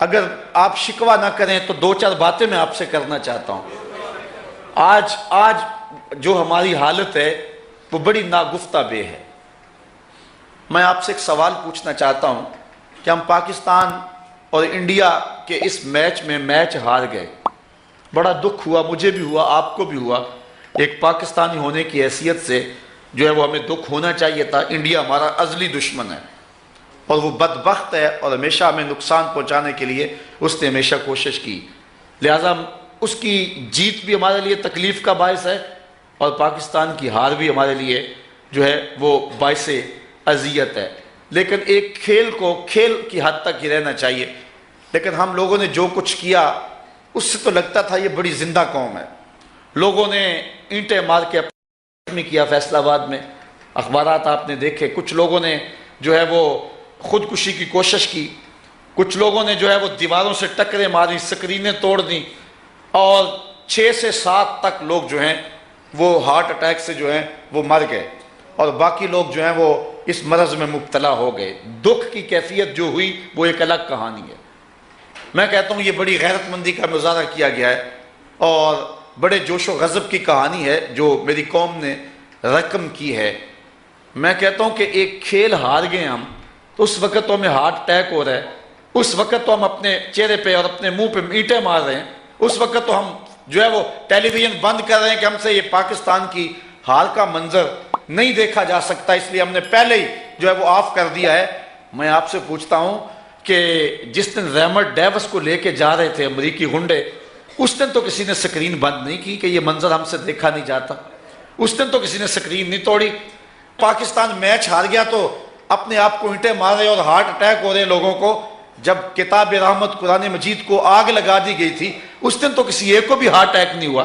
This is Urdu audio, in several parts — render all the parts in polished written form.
اگر آپ شکوہ نہ کریں تو دو چار باتیں میں آپ سے کرنا چاہتا ہوں۔ آج جو ہماری حالت ہے وہ بڑی ناگفتہ بے ہے۔ میں آپ سے ایک سوال پوچھنا چاہتا ہوں کہ ہم پاکستان اور انڈیا کے اس میچ ہار گئے، بڑا دکھ ہوا، مجھے بھی ہوا، آپ کو بھی ہوا۔ ایک پاکستانی ہونے کی حیثیت سے جو ہے وہ ہمیں دکھ ہونا چاہیے تھا۔ انڈیا ہمارا ازلی دشمن ہے اور وہ بدبخت ہے اور ہمیشہ ہمیں نقصان پہنچانے کے لیے اس نے ہمیشہ کوشش کی، لہٰذا اس کی جیت بھی ہمارے لیے تکلیف کا باعث ہے اور پاکستان کی ہار بھی ہمارے لیے جو ہے وہ باعث اذیت ہے۔ لیکن ایک کھیل کی حد تک ہی رہنا چاہیے۔ لیکن ہم لوگوں نے جو کچھ کیا اس سے تو لگتا تھا یہ بڑی زندہ قوم ہے۔ لوگوں نے اینٹیں مار کے میں کیا، فیصل آباد میں اخبارات آپ نے دیکھے، کچھ لوگوں نے جو ہے وہ خودکشی کی کوشش کی، کچھ لوگوں نے جو ہے وہ دیواروں سے ٹکریں ماری، سکرینیں توڑ دیں، اور 6 سے 7 تک لوگ جو ہیں وہ ہارٹ اٹیک سے جو ہیں وہ مر گئے، اور باقی لوگ جو ہیں وہ اس مرض میں مبتلا ہو گئے۔ دکھ کی کیفیت جو ہوئی وہ ایک الگ کہانی ہے۔ میں کہتا ہوں یہ بڑی غیرت مندی کا مظاہرہ کیا گیا ہے اور بڑے جوش و غضب کی کہانی ہے جو میری قوم نے رقم کی ہے۔ میں کہتا ہوں کہ ایک کھیل ہار گئے ہم، تو اس وقت تو ہمیں ہارٹ اٹیک ہو رہا ہے، اس وقت تو ہم اپنے چہرے پہ اور اپنے منہ پہ اینٹیں مار رہے ہیں، اس وقت تو ہم جو ہے وہ ٹیلی ویژن بند کر رہے ہیں کہ ہم سے یہ پاکستان کی ہار کا منظر نہیں دیکھا جا سکتا، اس لیے ہم نے پہلے ہی جو ہے وہ آف کر دیا ہے۔ میں آپ سے پوچھتا ہوں کہ جس دن ریمر ڈیوس کو لے کے جا رہے تھے امریکی گنڈے، اس دن تو کسی نے سکرین بند نہیں کی کہ یہ منظر ہم سے دیکھا نہیں جاتا، اس دن تو کسی نے سکرین نہیں توڑی۔ پاکستان میچ ہار گیا تو اپنے آپ کو اینٹیں مار رہے اور ہارٹ اٹیک ہو رہے لوگوں کو، جب کتاب رحمت قرآن مجید کو آگ لگا دی گئی تھی اس دن تو کسی ایک کو بھی ہارٹ اٹیک نہیں ہوا،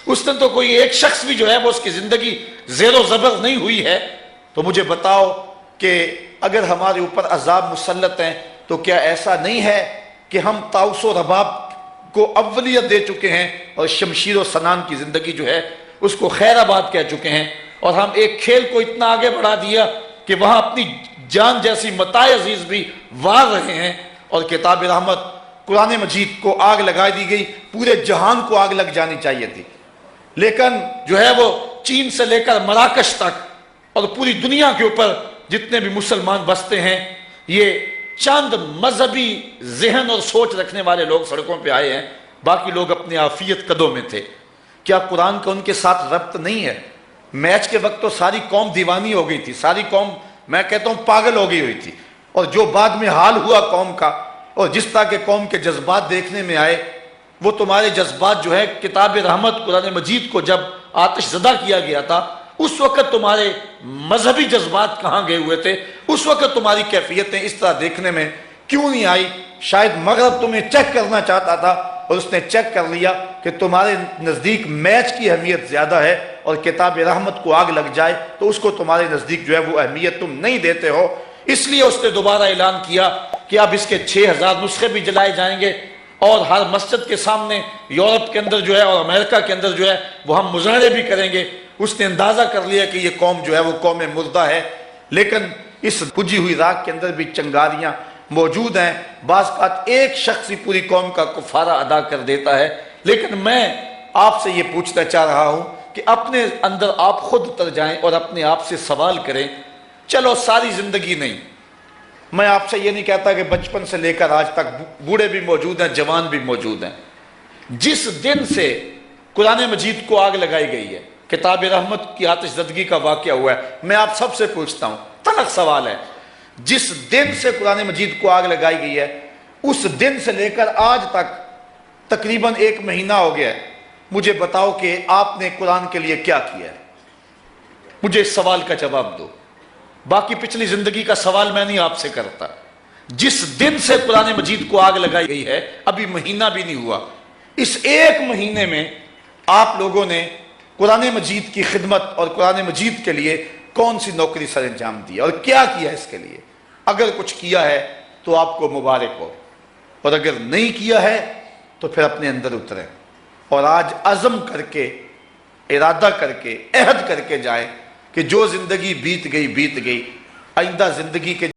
اس دن تو کوئی ایک شخص بھی جو ہے وہ اس کی زندگی زیر و زبر نہیں ہوئی ہے۔ تو مجھے بتاؤ کہ اگر ہمارے اوپر عذاب مسلط ہیں تو کیا ایسا نہیں ہے کہ ہم طاؤس و رباب کو اولیت دے چکے ہیں اور شمشیر و سنان کی زندگی جو ہے اس کو خیر آباد کہہ چکے ہیں، اور ہم ایک کھیل کو اتنا آگے بڑھا دیا کہ وہاں اپنی جان جیسی متاع عزیز بھی وار رہے ہیں، اور کتاب رحمت قرآن مجید کو آگ لگا دی گئی، پورے جہان کو آگ لگ جانی چاہیے تھی، لیکن جو ہے وہ چین سے لے کر مراکش تک اور پوری دنیا کے اوپر جتنے بھی مسلمان بستے ہیں، یہ چند مذہبی ذہن اور سوچ رکھنے والے لوگ سڑکوں پہ آئے ہیں، باقی لوگ اپنی عافیت قدوں میں تھے۔ کیا قرآن کا ان کے ساتھ ربط نہیں ہے؟ میچ کے وقت تو ساری قوم دیوانی ہو گئی تھی، ساری قوم میں کہتا ہوں پاگل ہو گئی ہوئی تھی، اور جو بعد میں حال ہوا قوم کا اور جس طرح کے قوم کے جذبات دیکھنے میں آئے، وہ تمہارے جذبات جو ہے کتاب رحمت قرآن مجید کو جب آتش زدہ کیا گیا تھا اس وقت تمہارے مذہبی جذبات کہاں گئے ہوئے تھے؟ اس وقت تمہاری کیفیتیں اس طرح دیکھنے میں کیوں نہیں آئی؟ شاید مغرب تمہیں چیک کرنا چاہتا تھا اور اس نے چیک کر لیا کہ تمہارے نزدیک میچ کی اہمیت زیادہ ہے اور کتاب رحمت کو آگ لگ جائے تو اس کو تمہارے نزدیک جو ہے وہ اہمیت تم نہیں دیتے ہو، اس لیے اس نے دوبارہ اعلان کیا کہ اب اس کے 6000 نسخے بھی جلائے جائیں گے، اور ہر مسجد کے سامنے یورپ کے اندر جو ہے اور امریکہ کے اندر جو ہے وہ ہم مظاہرے بھی کریں گے۔ اس نے اندازہ کر لیا کہ یہ قوم جو ہے وہ قوم مردہ ہے، لیکن اس بجھی ہوئی راکھ کے اندر بھی چنگاریاں موجود ہیں، بعض اوقات ایک شخص ہی پوری قوم کا کفارہ ادا کر دیتا ہے۔ لیکن میں آپ سے یہ پوچھنا چاہ رہا ہوں کہ اپنے اندر آپ خود اتر جائیں اور اپنے آپ سے سوال کریں، چلو ساری زندگی نہیں، میں آپ سے یہ نہیں کہتا کہ بچپن سے لے کر آج تک بوڑھے بھی موجود ہیں، جوان بھی موجود ہیں، جس دن سے قرآن مجید کو آگ لگائی گئی ہے، کتاب رحمت کی آتش زدگی کا واقعہ ہوا ہے، میں آپ سب سے پوچھتا ہوں، تلخ سوال ہے، جس دن سے قرآن مجید کو آگ لگائی گئی ہے اس دن سے لے کر آج تک تقریباً 1 مہینہ ہو گیا ہے، مجھے بتاؤ کہ آپ نے قرآن کے لیے کیا کیا ہے؟ مجھے اس سوال کا جواب دو، باقی پچھلی زندگی کا سوال میں نہیں آپ سے کرتا۔ جس دن سے قرآن مجید کو آگ لگائی گئی ہے ابھی مہینہ بھی نہیں ہوا، اس 1 مہینے میں آپ لوگوں نے قرآن مجید کی خدمت اور قرآن مجید کے لیے کون سی نوکری سر انجام دی اور کیا کیا اس کے لیے؟ اگر کچھ کیا ہے تو آپ کو مبارک ہو، اور اگر نہیں کیا ہے تو پھر اپنے اندر اتریں اور آج عزم کر کے، ارادہ کر کے، عہد کر کے جائیں کہ جو زندگی بیت گئی آئندہ زندگی کے